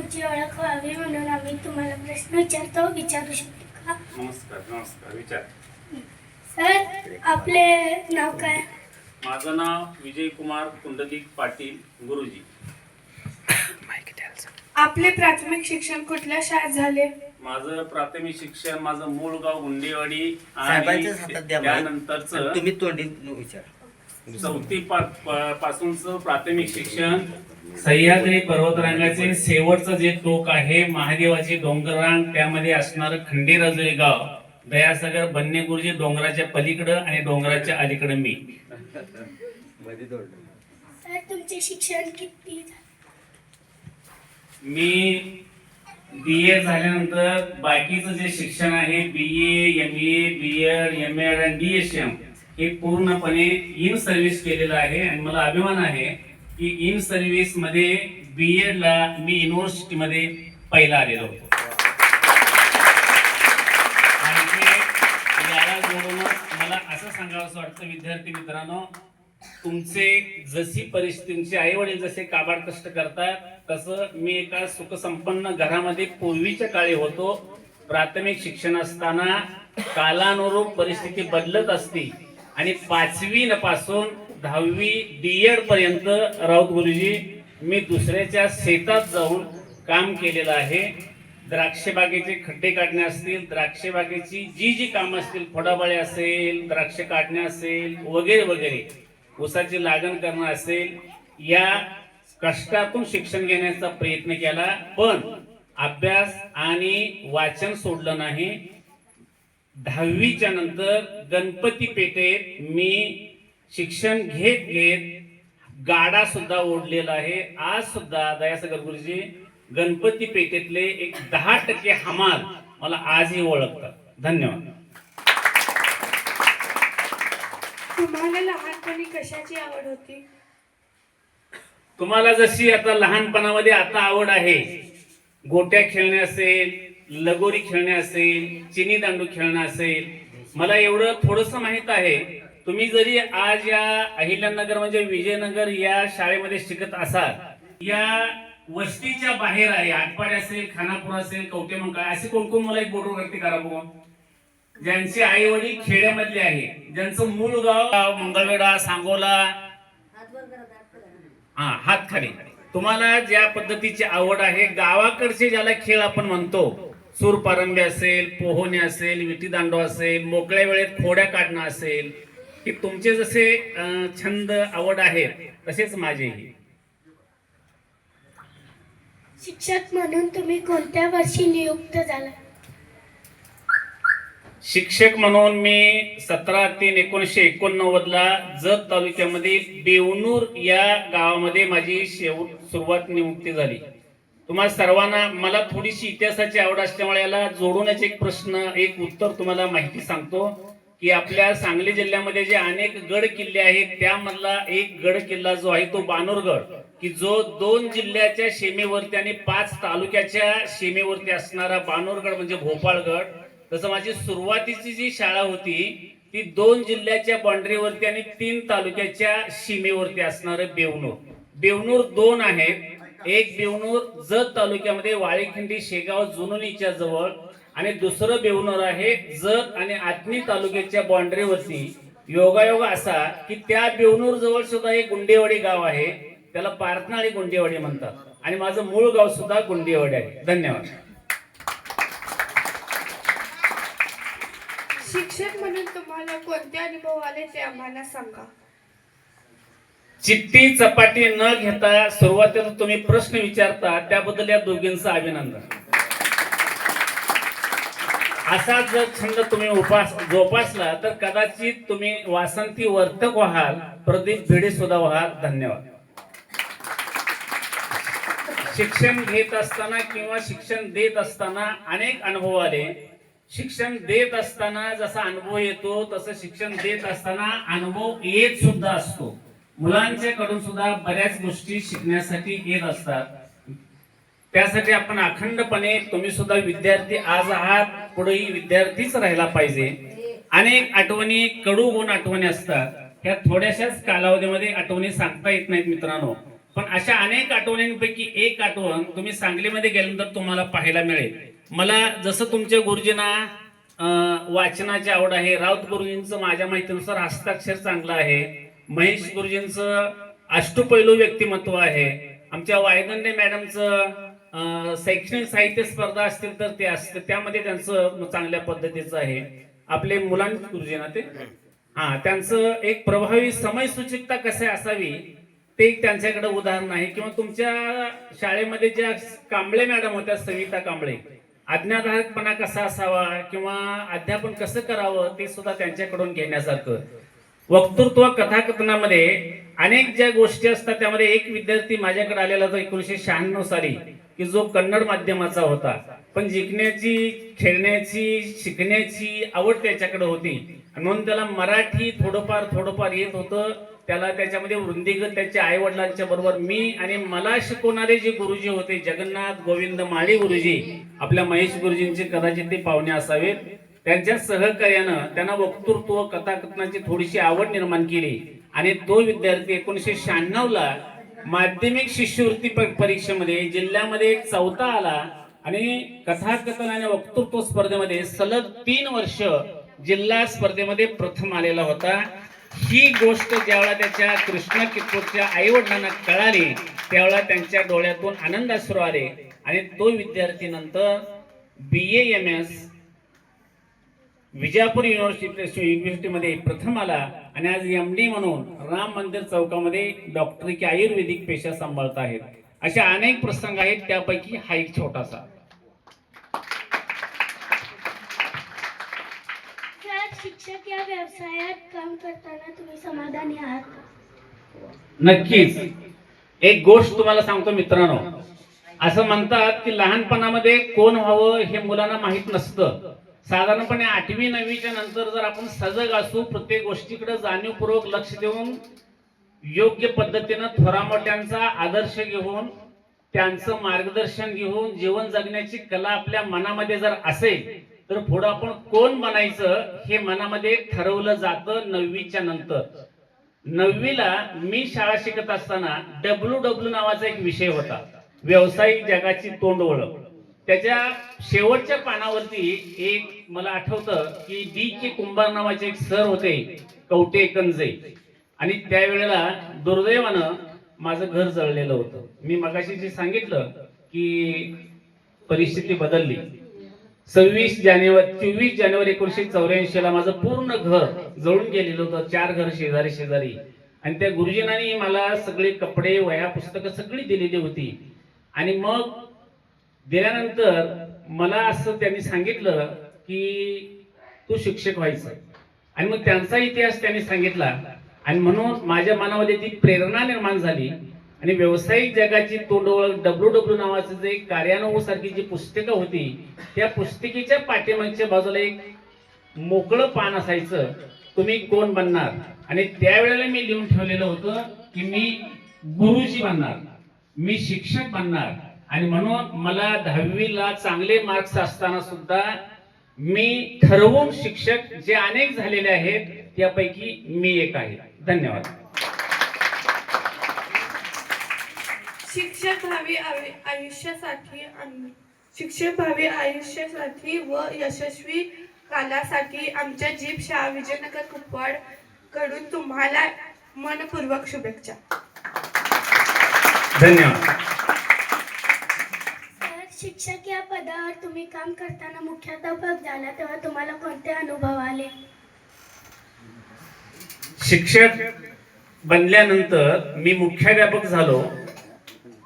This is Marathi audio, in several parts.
तुमची ओळख व्हावी म्हणून आम्ही तुम्हाला प्रश्न विचारतो, विचारू शकतो का? नमस्कार नमस्कार. विचार. सर, आपले नाव काय? माझं नाव विजय कुमार कुंडलिक पाटील गुरुजी. आपले प्राथमिक शिक्षण कुठल्या शाळेत झाले? माझं प्राथमिक शिक्षण माझं मूळ गाव गुंडेवाडी आणि साहेबांच्याच हातात द्या मला. त्यानंतरचं तुम्ही तोंडी विचार. चौथी पासूनचं प्राथमिक शिक्षण सह्याद्री पर्वतरांगाचे शेवटचं जे टोक आहे महादेवाची डोंगररांग, त्यामध्ये असणारं खंडेराजुरी गाव, दयासागर बन्ने गुरुजी डोंगराच्या पलीकडं आणि डोंगराच्या अलीकडं मी. सर, तुमचे शिक्षण किती झाले? मी BA झाल्यानंतर बाकीचं जे शिक्षण आहे BA, MA, BEd, MAd आणि DSM हे पूर्णपणे इन सर्व्हिस केलेलं आहे. आणि मला अभिमान आहे की इन सर्व्हिस मध्ये BEd ला मी युनिव्हर्सिटीमध्ये पहिला आलेलो होतो. आणि ते याला जोडूनच मला असं सांगावंसं वाटतं, विद्यार्थी मित्रांनो, तुमचे जशी परिस्थिती, तुमचे आई वडील जसे काबाड कष्ट करतात, तसं मी एका सुखसंपन्न घरामध्ये पूर्वीच्या काळी होतो. प्राथमिक शिक्षण असताना कालानुरूप परिस्थिती बदलत असते आणि 5वी पासून 10वी DEd पर्यंत राऊत गुरुजी मी दुसऱ्याच्या शेतात जाऊन काम केलेलं आहे. द्राक्षबागेचे खड्डे काढणे असतील, द्राक्षबागेची जी कामं असतील, फोडाबळे असेल, द्राक्ष काढणे असेल, वगैरे वगैरे, ऊसाची लागण करणं असेल, या कष्टातून शिक्षण घेण्याचा प्रयत्न केला. पण अभ्यास आणि वाचन सोडलं नाही. 10वीच्या नंतर गणपती पेठेत मी शिक्षण घेत घेत गाडा सुद्धा ओढलेला आहे. आज सुद्धा दयासागर गुरुजी गणपती पेठेतले एक 10% हमाल मला आजही ओळखतात. धन्यवाद. तुम्हाला लहानपणी कशाची आवड होती? तुम्हाला जशी आता लहानपणामध्ये आता आवड आहे, गोट्या खेळणे असेल, लगोरी खेळणे असेल, चिनी दांडू खेळणं असेल, मला एवढं थोडंसं माहित आहे. तुम्ही जरी आज या अहिल्यानगर म्हणजे विजयनगर या शाळेमध्ये शिकत असाल, या वस्तीच्या बाहेर आहे, आटपाडी असेल, खानापूर असेल, कवटेमंकाळ, असे कोण कोण मला एक बोटवरती करा बघू, ज्यांचे आई वडील खेड्यामधले आहे, ज्यांचं मूळ गाव मंगळवेढा, सांगोला, हातखाली. तुम्हाला ज्या पद्धतीची आवड आहे, गावाकडचे ज्याला खेळ आपण म्हणतो, सूरपारंबी असेल, पोहणे असेल, विटी दांडू असेल, मोकळ्या वेळेत खोड्या काढणं असेल, की तुमचे जसे छंद आवड आहेत तसेच माझेही. शिक्षक म्हणून तुम्ही कोणत्या वर्षी नियुक्त झाला? शिक्षक म्हणून मी 17/3/1989 ला जत तालुक्यामध्ये बेवणूर या गावामध्ये माझी सुरुवात नियुक्ती झाली. तुम्हाला सर्वांना, मला थोडीशी इतिहासाची आवड असल्यामुळे याला जोडूनच एक प्रश्न, एक उत्तर तुम्हाला माहिती सांगतो की आपल्या सांगली जिल्ह्यामध्ये जे अनेक गड किल्ले आहेत, त्यामधला एक गड किल्ला जो आहे तो बानूरगड, की जो 2 जिल्ह्याच्या सीमेवरती आणि 5 तालुक्याच्या सीमेवरती असणारा बानूरगड म्हणजे भोपाळगड. तसं माझी सुरुवातीची जी शाळा होती ती 2 जिल्ह्याच्या बाउंड्रीवरती आणि 3 तालुक्याच्या सीमेवरती असणारं बेवणूर. बेवणूर 2 आहेत. एक बेवणूर जत तालुक्यामध्ये वाळेखिंडी शेगाव जुनोनीच्या जवळ, आणि दुसरं बेवणूर आहे जत आणि आटणी तालुक्याच्या बाउंड्रीवरती. योगायोग असा की त्या बेवणूर जवळ सुद्धा एक गुंडेवाडी गाव आहे, त्याला पारनाळी गुंडेवाडी म्हणतात, आणि माझं मूळ गाव सुद्धा गुंडेवाडी आहे. धन्यवाद. शिक्षक म्हणून तुम्हाला कोणते अनुभव आले ते आम्हाला सांगा. चिठ्ठी चपाटी न घेता सुरुवातीला तुम्ही प्रश्न विचारता, त्याबद्दल या दोघींचं अभिनंदन. असा जर छंद तुम्ही जोपासला तर कदाचित तुम्ही वासंती वर्तक व्हाल, प्रदीप भिडे सुद्धा व्हाल. धन्यवाद. शिक्षण घेत असताना किंवा शिक्षण देत असताना अनेक अनुभव आले. शिक्षण देत असताना जसा अनुभव येतो तसं शिक्षण देत असताना अनुभव येत सुद्धा असतो. मुलांच्या कडून सुद्धा बऱ्याच गोष्टी शिकण्यासाठी येत असतात. त्यासाठी आपण अखंडपणे, तुम्ही सुद्धा विद्यार्थी आज आहात, पुढेही विद्यार्थीच राहिला पाहिजे. अनेक आठवणी, कडू गुण आठवणी असतात, त्या थोड्याशाच कालावधीमध्ये आठवणी सांगता येत नाहीत मित्रांनो. पण अशा अनेक आठवणींपैकी एक आठवण तुम्ही सांगलीमध्ये गेल्यानंतर तुम्हाला पाहायला मिळेल. मला जसं तुमच्या गुरुजींना वाचनाची आवड आहे, राऊत गुरुजींचं माझ्या माहितीनुसार हस्ताक्षर चांगलं आहे, महेश गुरुजींचं अष्टपैलू व्यक्तिमत्व आहे, आमच्या वायगंडे मॅडमचं शैक्षणिक साहित्य स्पर्धा असतील तर ते असतं त्यामध्ये त्यांचं चांगल्या पद्धतीचं आहे. आपले मुलांचे गुरुजी ना ते त्यांचं एक प्रभावी समयसूचिकता कसे असावी ते त्यांच्याकडे उदाहरण आहे. किंवा तुमच्या शाळेमध्ये ज्या कांबळे मॅडम होत्या, सविता कांबळे, आज्ञाधारकपणा कसा असावा किंवा अध्यापन कसं करावं ते सुद्धा त्यांच्याकडून घेण्यासारखं. वक्तृत्व कथाकथनामध्ये अनेक ज्या गोष्टी असतात त्यामध्ये एक विद्यार्थी माझ्याकडे आलेला होता 1996 साली की जो कन्नड माध्यमाचा होता, पण जिंकण्याची, खेळण्याची, शिकण्याची आवड त्याच्याकडे होती म्हणून त्याला मराठी थोडंफार येत होतं. त्याला त्याच्यामध्ये वृंदीगत त्याच्या आई वडिलांच्या बरोबर मी आणि मला शिकवणारे जे गुरुजी होते जगन्नाथ गोविंद माळी गुरुजी, आपल्या महेश गुरुजींचे कदाचित ते पाहुणे असावेत, त्यांच्या सहकार्यानं त्यांना वक्तृत्व कथाकथनाची थोडीशी आवड निर्माण केली आणि तो विद्यार्थी 1996 ला माध्यमिक शिष्यवृत्ती परीक्षेमध्ये जिल्ह्यामध्ये 4था आला आणि कथाकथन आणि वक्तृत्व स्पर्धेमध्ये सलग 3 वर्ष जिल्हा स्पर्धेमध्ये प्रथम आलेला होता. ही गोष्ट ज्यावेळा त्याच्या कृष्ण किशोरच्या आई वडिलांना कळाली त्यावेळा त्यांच्या डोळ्यातून आनंदाश्रू आले आणि तो विद्यार्थी नंतर BA-MS विजापूर युनिव्हर्सिटीमध्ये प्रथम आला आणि आज MD म्हणून राम मंदिर चौकामध्ये डॉक्टरी आयुर्वेदिक पेशा सांभाळत आहेत. अशा अनेक प्रसंग आहेत, त्यापैकी हा एक छोटासा. शिक्षक या व्यवसायात काम करताना तुम्ही समाधानी आहात? नक्कीच. एक गोष्ट तुम्हाला सांगतो मित्रांनो, असं म्हणतात की लहानपणामध्ये कोण व्हावं हे मुलांना माहित नसतं. साधारणपणे 8वी 9वीच्या नंतर जर आपण सजग असू, प्रत्येक गोष्टीकडे जाणीवपूर्वक लक्ष देऊन योग्य पद्धतीनं थोरामोठ्यांचा आदर्श घेऊन त्यांचं मार्गदर्शन घेऊन जीवन जगण्याची कला आपल्या मनामध्ये जर असेल तर पुढे आपण कोण बनायचं हे मनामध्ये ठरवलं जातं 9वीच्या नंतर. 9वीला मी शाळा शिकत असताना WW नावाचा एक विषय होता, व्यावसायिक जगाची तोंड ओळख. त्याच्या शेवटच्या पानावरती एक मला आठवतं की D.K. कुंभार नावाचे एक सर होते, कवटे कंजे, आणि त्यावेळेला दुर्दैवानं माझं घर जळलेलं होतं. मी मगाशी जे सांगितलं की परिस्थिती बदलली. 24 जानेवारी 1984 ला माझं पूर्ण घर जळून गेलेलं होतं, 4 घर शेजारी आणि त्या गुरुजींनी मला सगळे कपडे, वह्या, पुस्तकं सगळी दिलेली होती. आणि मग दिल्यानंतर मला असं त्यांनी सांगितलं की तू शिक्षक व्हायचं, आणि मग त्यांचा इतिहास त्यांनी सांगितला आणि म्हणून माझ्या मनामध्ये ती प्रेरणा निर्माण झाली आणि व्यावसायिक जगाची तोंड ओळख WW नावाचं जे कार्यानुभव सारखी जी पुस्तकं होती त्या पुस्तिकेच्या पाठीमागच्या बाजूला एक मोकळं पान असायचं, तुम्ही कोण बनणार, आणि त्यावेळेला मी लिहून ठेवलेलं होतं की मी गुरुजी बनणार, मी शिक्षक बनणार. आणि म्हणून मला 10वीला चांगले मार्क्स असताना सुद्धा मी ठरवून शिक्षक जे अनेक झालेले आहेत त्यापैकी मी एक आहे. धन्यवाद. शिक्षक भावी आयुष्यासाठी व यशस्वी कालासाठी आमच्या जीप शाळा विजयनगर कुपवाड कडून तुम्हाला मनपूर्वक शुभेच्छा. धन्यवाद. शिक्षक या पदावर तुम्ही काम करताना मुख्याध्यापक झाला तेव्हा तुम्हाला कोणते अनुभव आले? शिक्षक बनल्यानंतर मी मुख्याध्यापक झालो.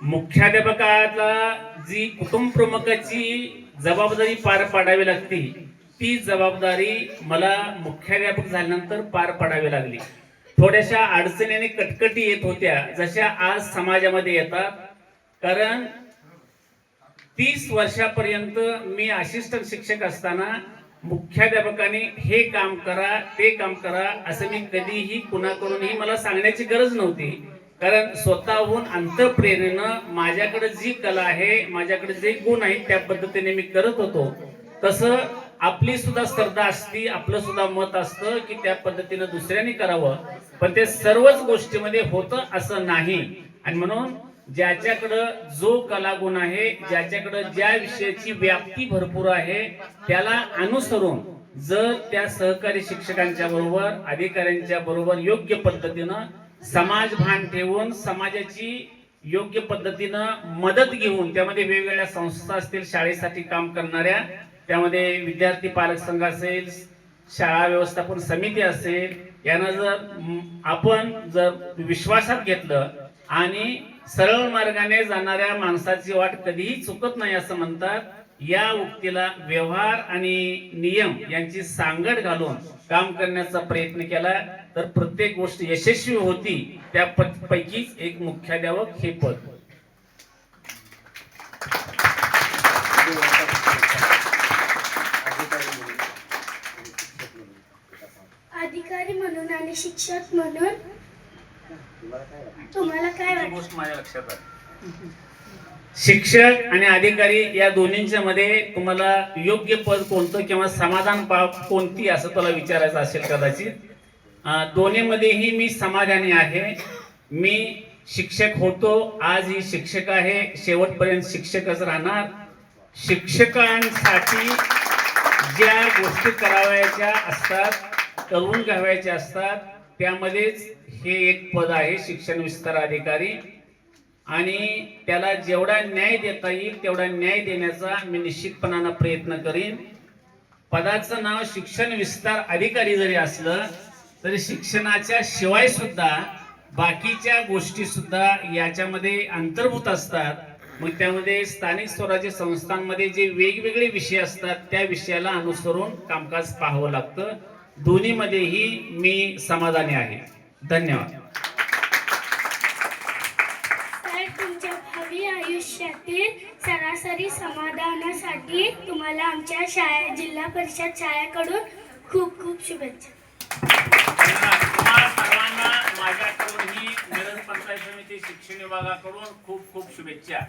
मुख्याध्यापकाला जी कुटुंब प्रमुखाची जबाबदारी पार पाडावी लागते ती जबाबदारी मला मुख्याध्यापक झाल्यानंतर पार पाडावी लागली. थोड्याशा अडचणी आणि कटकटी येत होत्या जशा आज समाजामध्ये येतात, कारण 30 वर्षापर्यंत मी असिस्टंट शिक्षक असताना मुख्याध्यापकाने हे काम करा ते काम करा असं मी कधीही कुणाकडूनही मला सांगण्याची गरज नव्हती, कारण स्वतःहून अंतःप्रेरणेनं माझ्याकडे जी कला आहे, माझ्याकडे जे गुण आहेत त्या पद्धतीने मी करत होतो. तसं आपली सुद्धा श्रद्धा असती, आपलं सुद्धा मत असतं की त्या पद्धतीनं दुसऱ्यांनी करावं, पण ते सर्वच गोष्टीमध्ये होतं असं नाही. आणि म्हणून ज्याच्याकडं जो कलागुण आहे, ज्याच्याकडं ज्या विषयाची व्याप्ती भरपूर आहे, त्याला अनुसरून जर त्या सहकारी शिक्षकांच्या बरोबर, अधिकाऱ्यांच्या बरोबर योग्य पद्धतीनं समाज भान ठेवून, समाजाची योग्य पद्धतीनं मदत घेऊन, त्यामध्ये वेगवेगळ्या संस्था असतील शाळेसाठी काम करणाऱ्या, त्यामध्ये विद्यार्थी पालक संघ असेल, शाळा व्यवस्थापन समिती असेल, यांना जर आपण जर विश्वासात घेतलं आणि सरळ मार्गाने जाणाऱ्या माणसाची वाट कधीही चुकत नाही असं म्हणतात, या उक्तीला व्यवहार आणि नियम यांची सांगड घालून काम करण्याचा प्रयत्न केला तर प्रत्येक गोष्ट यशस्वी होती. त्या पैकीच एक मुख्याध्यापक हे पद. अधिकारी म्हणून आणि शिक्षक म्हणून तुम्हाला काय वाटतं? गोष्ट माझ्या लक्षात आली. शिक्षक आणि अधिकारी या दोन्हींच्या मध्ये तुम्हाला योग्य पद कोणतं किंवा समाधान कोणती असं तुला विचारायचं असेल कदाचित. दोन्हीमध्येही मी समाधानी आहे. मी शिक्षक होतो, आजही शिक्षक आहे, शेवटपर्यंत शिक्षकच राहणार. शिक्षकांसाठी ज्या गोष्टी करावयाच्या असतात, करून घ्यावयाच्या असतात, त्यामध्येच हे एक पद आहे शिक्षण विस्तार अधिकारी. आणि त्याला जेवढा न्याय देता येईल तेवढा न्याय देण्याचा मी निश्चितपणाने प्रयत्न करीन. पदाचं नाव शिक्षण विस्तार अधिकारी जरी असलं तरी शिक्षणाच्या शिवाय सुद्धा बाकीच्या गोष्टी सुद्धा याच्यामध्ये अंतर्भूत असतात. मग त्यामध्ये स्थानिक स्वराज्य संस्थांमध्ये जे वेगवेगळे विषय असतात त्या विषयाला अनुसरून कामकाज पाहावं लागतं. दोन्हीमध्येही मी समाधानी आहे. धन्यवाद. तुमच्या भावी आयुष्यातील सरासरी समाधानासाठी तुम्हाला आमच्या जिल्हा परिषद शाळेकडून खूप खूप शुभेच्छा. तुम्हाला सर्वांना माझ्याकडून ही मिरज पंचायत समिती शिक्षण विभागाकडून खूप खूप शुभेच्छा.